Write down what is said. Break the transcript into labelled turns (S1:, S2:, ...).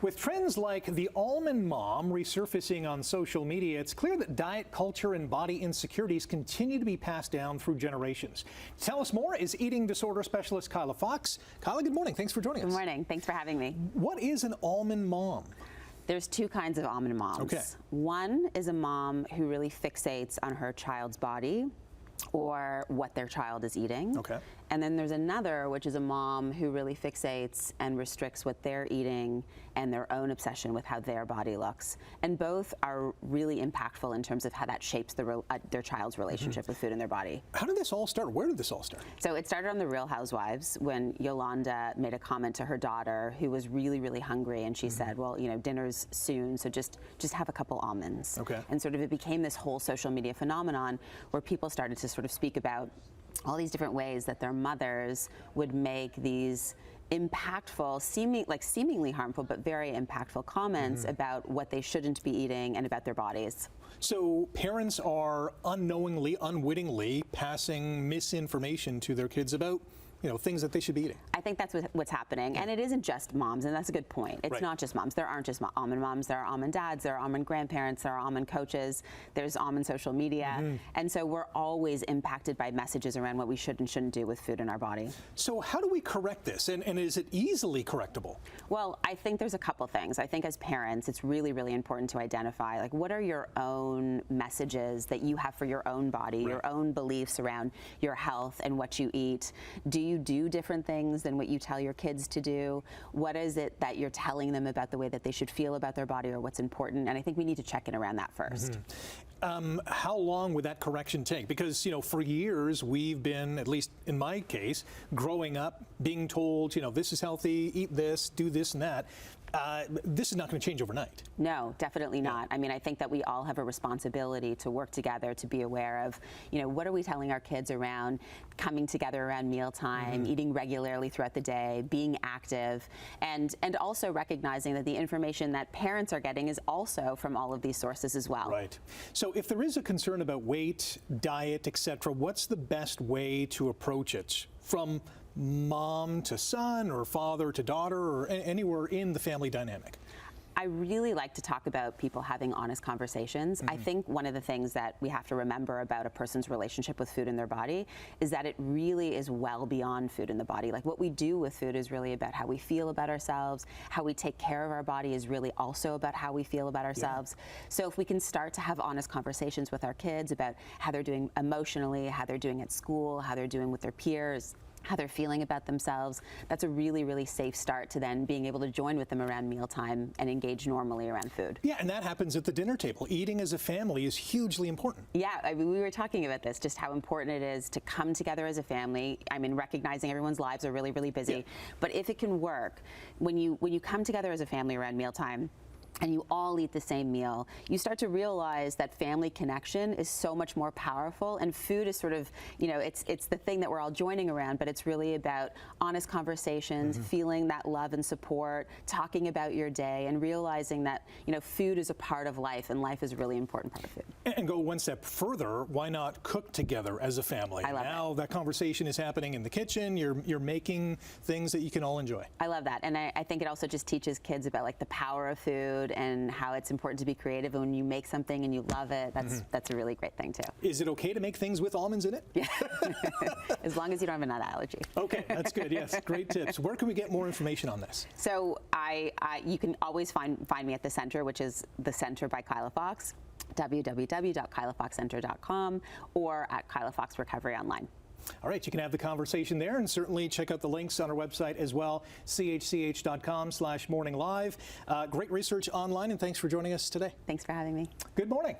S1: With trends like the Almond Mom resurfacing on social media, it's clear that diet culture and body insecurities continue to be passed down through generations. To tell us more is eating disorder specialist Kyla Fox. Kyla, good morning. Thanks for joining us.
S2: Good morning. Thanks for having me.
S1: What is an Almond Mom?
S2: There's two kinds of almond moms.
S1: Okay.
S2: One is a mom who really fixates on her child's body or what their child is eating.
S1: Okay.
S2: And then there's another, which is a mom who really fixates and restricts what they're eating and their own obsession with how their body looks. And both are really impactful in terms of how that shapes their child's relationship with food and their body.
S1: How did this all start? Where did this all start?
S2: So it started on The Real Housewives when Yolanda made a comment to her daughter who was really, really hungry, and she said, well, you know, dinner's soon, so just have a couple almonds.
S1: Okay.
S2: And sort of it became this whole social media phenomenon where people started to sort of speak about all these different ways that their mothers would make these impactful, seemingly harmful, but very impactful comments about what they shouldn't be eating and about their bodies.
S1: So parents are unknowingly, unwittingly passing misinformation to their kids about, you know, things that they should be eating.
S2: I think that's what's happening, and it isn't just moms, and that's a good point. It's
S1: Right.
S2: not just moms. There aren't just almond moms. There are almond dads. There are almond grandparents. There are almond coaches. There's almond social media, and so we're always impacted by messages around what we should and shouldn't do with food in our body.
S1: So how do we correct this, and is it easily correctable?
S2: Well, I think there's a couple things. I think as parents, it's really, really important to identify, like, what are your own messages that you have for your own body, your own beliefs around your health and what you eat. Do you do different things than what you tell your kids to do? What is it that you're telling them about the way that they should feel about their body or what's important? And I think we need to check in around that first.
S1: How long would that correction take? Because, you know, for years we've been, at least in my case, growing up being told, you know, this is healthy, eat this, do this and that. This is not going to change overnight.
S2: No, definitely not. I mean, I think that we all have a responsibility to work together to be aware of, you know, what are we telling our kids around coming together around mealtime, eating regularly throughout the day, being active, and also recognizing that the information that parents are getting is also from all of these sources as well.
S1: Right. So if there is a concern about weight, diet, etc., what's the best way to approach it? From mom to son or father to daughter or anywhere in the family dynamic?
S2: I really like to talk about people having honest conversations. I think one of the things that we have to remember about a person's relationship with food in their body is that it really is well beyond food in the body. Like, what we do with food is really about how we feel about ourselves. How we take care of our body is really also about how we feel about ourselves. So if we can start to have honest conversations with our kids about how they're doing emotionally, how they're doing at school, how they're doing with their peers, how they're feeling about themselves, that's a really, really safe start to then being able to join with them around mealtime and engage normally around food.
S1: Yeah, and that happens at the dinner table. Eating as a family is hugely important.
S2: Yeah, I mean, we were talking about this, just how important it is to come together as a family. I mean, recognizing everyone's lives are really, really busy, but if it can work, when you come together as a family around mealtime, and you all eat the same meal, you start to realize that family connection is so much more powerful, and food is sort of, you know, it's the thing that we're all joining around, but it's really about honest conversations, feeling that love and support, talking about your day, and realizing that, you know, food is a part of life, and life is a really important part of food.
S1: And go one step further, why not cook together as a family?
S2: I love
S1: now that conversation is happening in the kitchen, you're making things that you can all enjoy.
S2: I love that, and I think it also just teaches kids about, like, the power of food and how it's important to be creative. And when you make something and you love it, that's a really great thing too.
S1: Is it okay to make things with almonds in it?
S2: Yeah, as long as you don't have a nut allergy.
S1: Okay, that's good. Yes, great tips. Where can we get more information on this?
S2: So you can always find me at the center, which is the Center by Kyla Fox, www.kylafoxcenter.com, or at Kyla Fox Recovery online.
S1: All right, you can have the conversation there, and certainly check out the links on our website as well, chch.com/morninglive. Great research online, and thanks for joining us today.
S2: Thanks for having me.
S1: Good morning.